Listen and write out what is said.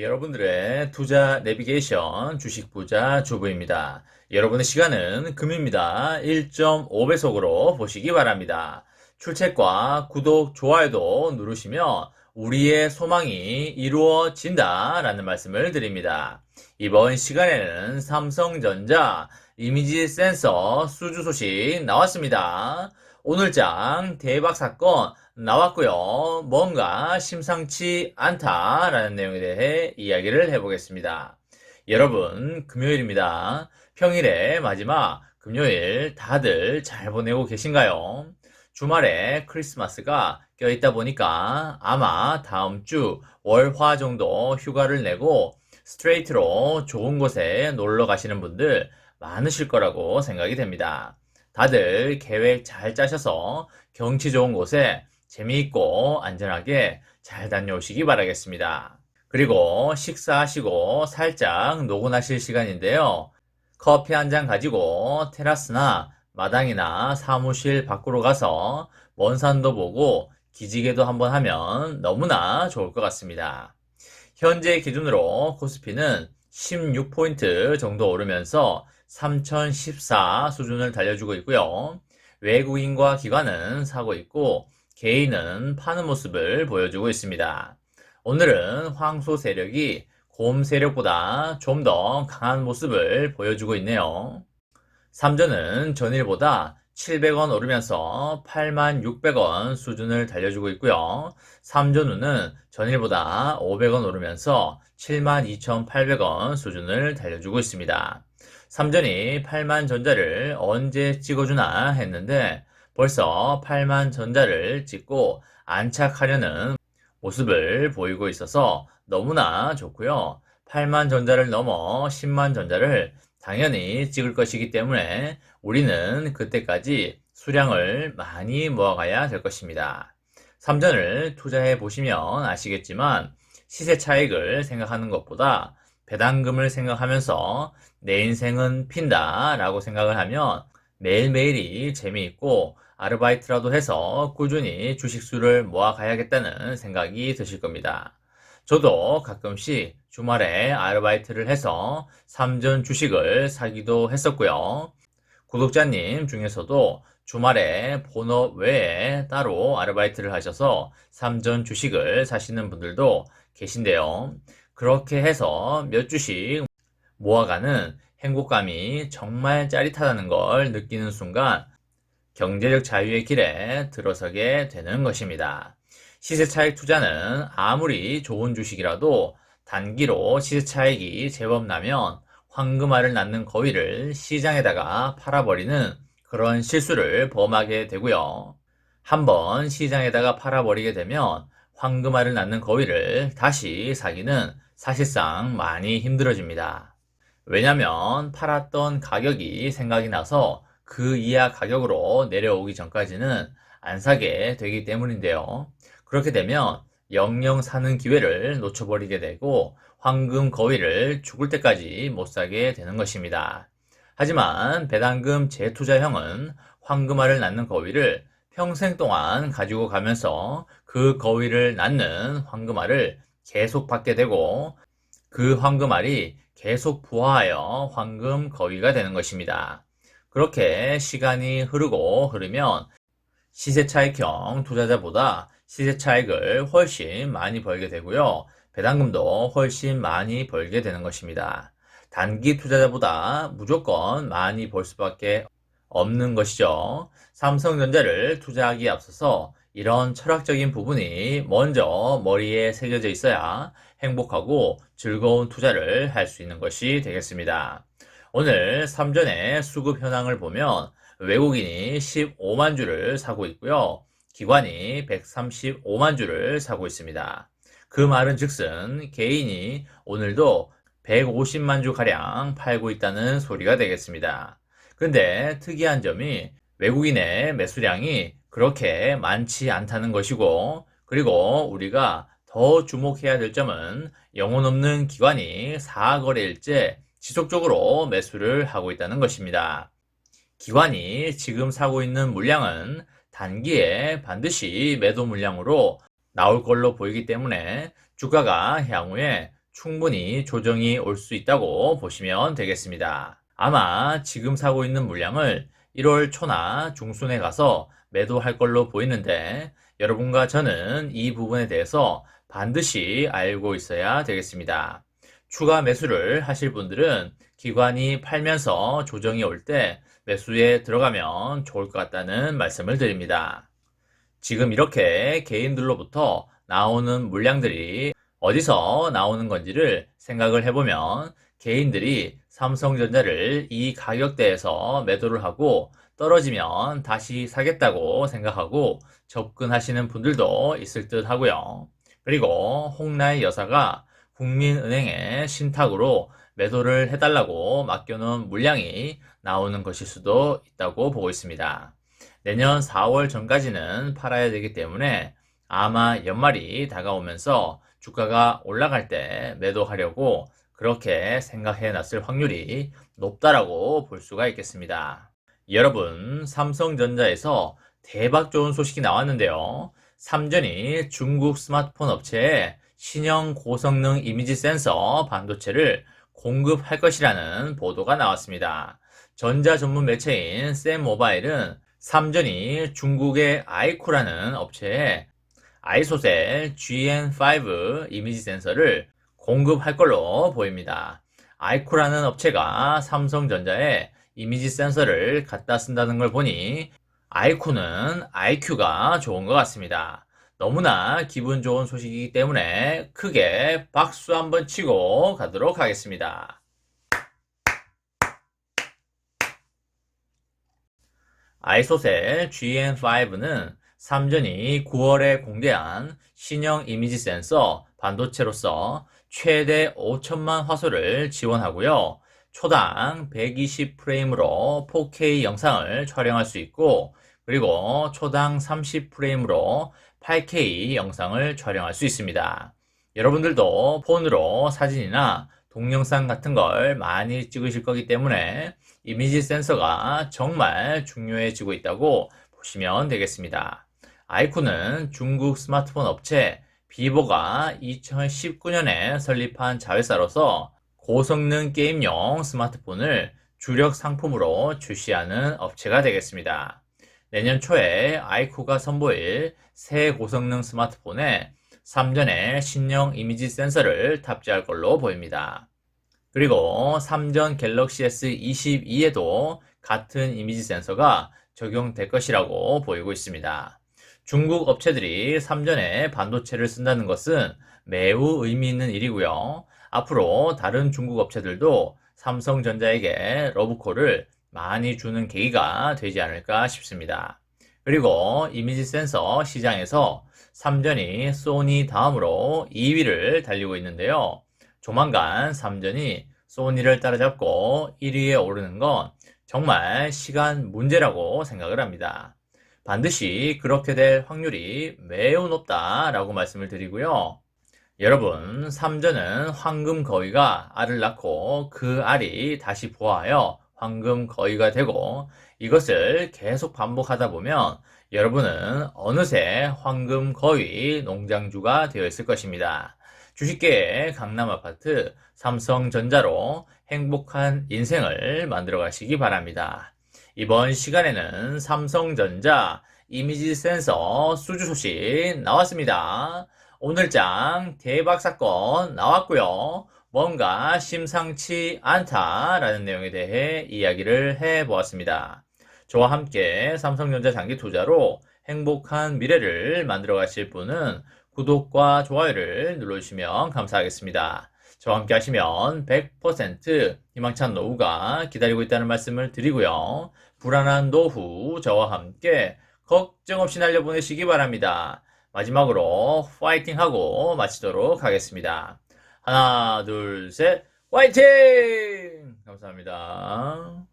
여러분들의 투자 내비게이션 주식 부자 주부입니다. 여러분의 시간은 금입니다. 1.5배속으로 보시기 바랍니다. 출첵과 구독, 좋아요도 누르시면 우리의 소망이 이루어진다 라는 말씀을 드립니다. 이번 시간에는 삼성전자 이미지 센서 수주 소식 나왔습니다. 오늘장 대박 사건 나왔고요. 뭔가 심상치 않다라는 내용에 대해 이야기를 해보겠습니다. 여러분, 금요일입니다. 평일의 마지막 금요일 다들 잘 보내고 계신가요? 주말에 크리스마스가 껴있다 보니까 아마 다음 주 월화 정도 휴가를 내고 스트레이트로 좋은 곳에 놀러 가시는 분들 많으실 거라고 생각이 됩니다. 다들 계획 잘 짜셔서 경치 좋은 곳에 재미있고 안전하게 잘 다녀오시기 바라겠습니다. 그리고 식사하시고 살짝 노곤하실 시간인데요. 커피 한 잔 가지고 테라스나 마당이나 사무실 밖으로 가서 먼 산도 보고 기지개도 한번 하면 너무나 좋을 것 같습니다. 현재 기준으로 코스피는 16포인트 정도 오르면서 3014 수준을 달려주고 있고요. 외국인과 기관은 사고 있고 개인은 파는 모습을 보여주고 있습니다. 오늘은 황소 세력이 곰 세력보다 좀 더 강한 모습을 보여주고 있네요. 삼전은 전일보다 700원 오르면서 86,600원 수준을 달려주고 있고요. 삼전우는 전일보다 500원 오르면서 72,800원 수준을 달려주고 있습니다. 삼전이 8만 전자를 언제 찍어주나 했는데 벌써 8만 전자를 찍고 안착하려는 모습을 보이고 있어서 너무나 좋고요. 8만 전자를 넘어 10만 전자를 당연히 찍을 것이기 때문에 우리는 그때까지 수량을 많이 모아가야 될 것입니다. 삼전을 투자해 보시면 아시겠지만 시세 차익을 생각하는 것보다 배당금을 생각하면서 내 인생은 핀다 라고 생각을 하면 매일매일이 재미있고 아르바이트라도 해서 꾸준히 주식수를 모아가야겠다는 생각이 드실 겁니다. 저도 가끔씩 주말에 아르바이트를 해서 삼전 주식을 사기도 했었고요. 구독자님 중에서도 주말에 본업 외에 따로 아르바이트를 하셔서 삼전 주식을 사시는 분들도 계신데요. 그렇게 해서 몇 주씩 모아가는 행복감이 정말 짜릿하다는 걸 느끼는 순간 경제적 자유의 길에 들어서게 되는 것입니다. 시세차익 투자는 아무리 좋은 주식이라도 단기로 시세차익이 제법 나면 황금알을 낳는 거위를 시장에다가 팔아버리는 그런 실수를 범하게 되고요. 한번 시장에다가 팔아버리게 되면 황금알을 낳는 거위를 다시 사기는 사실상 많이 힘들어집니다. 왜냐면 팔았던 가격이 생각이 나서 그 이하 가격으로 내려오기 전까지는 안 사게 되기 때문인데요. 그렇게 되면 영영 사는 기회를 놓쳐버리게 되고 황금 거위를 죽을 때까지 못 사게 되는 것입니다. 하지만 배당금 재투자형은 황금알을 낳는 거위를 평생 동안 가지고 가면서 그 거위를 낳는 황금알을 계속 받게 되고 그 황금알이 계속 부화하여 황금 거위가 되는 것입니다. 그렇게 시간이 흐르면 시세차익형 투자자보다 시세차익을 훨씬 많이 벌게 되고요. 배당금도 훨씬 많이 벌게 되는 것입니다. 단기 투자자보다 무조건 많이 벌 수밖에 없는 것이죠. 삼성전자를 투자하기에 앞서서 이런 철학적인 부분이 먼저 머리에 새겨져 있어야 행복하고 즐거운 투자를 할 수 있는 것이 되겠습니다. 오늘 삼전의 수급 현황을 보면 외국인이 15만 주를 사고 있고요. 기관이 135만 주를 사고 있습니다. 그 말은 즉슨 개인이 오늘도 150만 주가량 팔고 있다는 소리가 되겠습니다. 근데 특이한 점이 외국인의 매수량이 그렇게 많지 않다는 것이고, 그리고 우리가 더 주목해야 될 점은 영혼 없는 기관이 4거래일째 지속적으로 매수를 하고 있다는 것입니다. 기관이 지금 사고 있는 물량은 단기에 반드시 매도 물량으로 나올 걸로 보이기 때문에 주가가 향후에 충분히 조정이 올 수 있다고 보시면 되겠습니다. 아마 지금 사고 있는 물량을 1월 초나 중순에 가서 매도할 걸로 보이는데 여러분과 저는 이 부분에 대해서 반드시 알고 있어야 되겠습니다. 추가 매수를 하실 분들은 기관이 팔면서 조정이 올 때 매수에 들어가면 좋을 것 같다는 말씀을 드립니다. 지금 이렇게 개인들로부터 나오는 물량들이 어디서 나오는 건지를 생각을 해보면 개인들이 삼성전자를 이 가격대에서 매도를 하고 떨어지면 다시 사겠다고 생각하고 접근하시는 분들도 있을 듯 하고요. 그리고 홍라의 여사가 국민은행에 신탁으로 매도를 해달라고 맡겨놓은 물량이 나오는 것일 수도 있다고 보고 있습니다. 내년 4월 전까지는 팔아야 되기 때문에 아마 연말이 다가오면서 주가가 올라갈 때 매도하려고 그렇게 생각해 놨을 확률이 높다라고 볼 수가 있겠습니다. 여러분, 삼성전자에서 대박 좋은 소식이 나왔는데요. 삼전이 중국 스마트폰 업체에 신형 고성능 이미지 센서 반도체를 공급할 것이라는 보도가 나왔습니다. 전자 전문 매체인 샘모바일은 삼전이 중국의 아이쿠라는 업체에 아이소셀 GN5 이미지 센서를 공급할 걸로 보입니다. 아이쿠라는 업체가 삼성전자에 이미지 센서를 갖다 쓴다는 걸 보니 아이쿠는 IQ가 좋은 것 같습니다. 너무나 기분 좋은 소식이기 때문에 크게 박수 한번 치고 가도록 하겠습니다. 아이소셀 GN5는 삼전이 9월에 공개한 신형 이미지 센서 반도체로서 최대 5천만 화소를 지원하고요. 초당 120프레임으로 4K 영상을 촬영할 수 있고 그리고 초당 30프레임으로 8K 영상을 촬영할 수 있습니다. 여러분들도 폰으로 사진이나 동영상 같은 걸 많이 찍으실 거기 때문에 이미지 센서가 정말 중요해지고 있다고 보시면 되겠습니다. 아이쿠는 중국 스마트폰 업체 비보가 2019년에 설립한 자회사로서 고성능 게임용 스마트폰을 주력 상품으로 출시하는 업체가 되겠습니다. 내년 초에 아이쿠가 선보일 새 고성능 스마트폰에 삼전의 신형 이미지 센서를 탑재할 걸로 보입니다. 그리고 삼전 갤럭시 S22에도 같은 이미지 센서가 적용될 것이라고 보이고 있습니다. 중국 업체들이 삼전에 반도체를 쓴다는 것은 매우 의미 있는 일이고요. 앞으로 다른 중국 업체들도 삼성전자에게 러브콜을 많이 주는 계기가 되지 않을까 싶습니다. 그리고 이미지 센서 시장에서 삼전이 소니 다음으로 2위를 달리고 있는데요. 조만간 삼전이 소니를 따라잡고 1위에 오르는 건 정말 시간 문제라고 생각을 합니다. 반드시 그렇게 될 확률이 매우 높다라고 말씀을 드리고요. 여러분, 삼전은 황금 거위가 알을 낳고 그 알이 다시 부화하여 황금 거위가 되고 이것을 계속 반복하다 보면 여러분은 어느새 황금 거위 농장주가 되어 있을 것입니다. 주식계의 강남 아파트 삼성전자로 행복한 인생을 만들어 가시기 바랍니다. 이번 시간에는 삼성전자 이미지 센서 수주 소식 나왔습니다. 오늘장 대박 사건 나왔고요. 뭔가 심상치 않다라는 내용에 대해 이야기를 해보았습니다. 저와 함께 삼성전자 장기 투자로 행복한 미래를 만들어 가실 분은 구독과 좋아요를 눌러주시면 감사하겠습니다. 저와 함께 하시면 100% 희망찬 노후가 기다리고 있다는 말씀을 드리고요. 불안한 노후 저와 함께 걱정 없이 날려보내시기 바랍니다. 마지막으로 파이팅 하고 마치도록 하겠습니다. 하나, 둘, 셋, 파이팅! 감사합니다.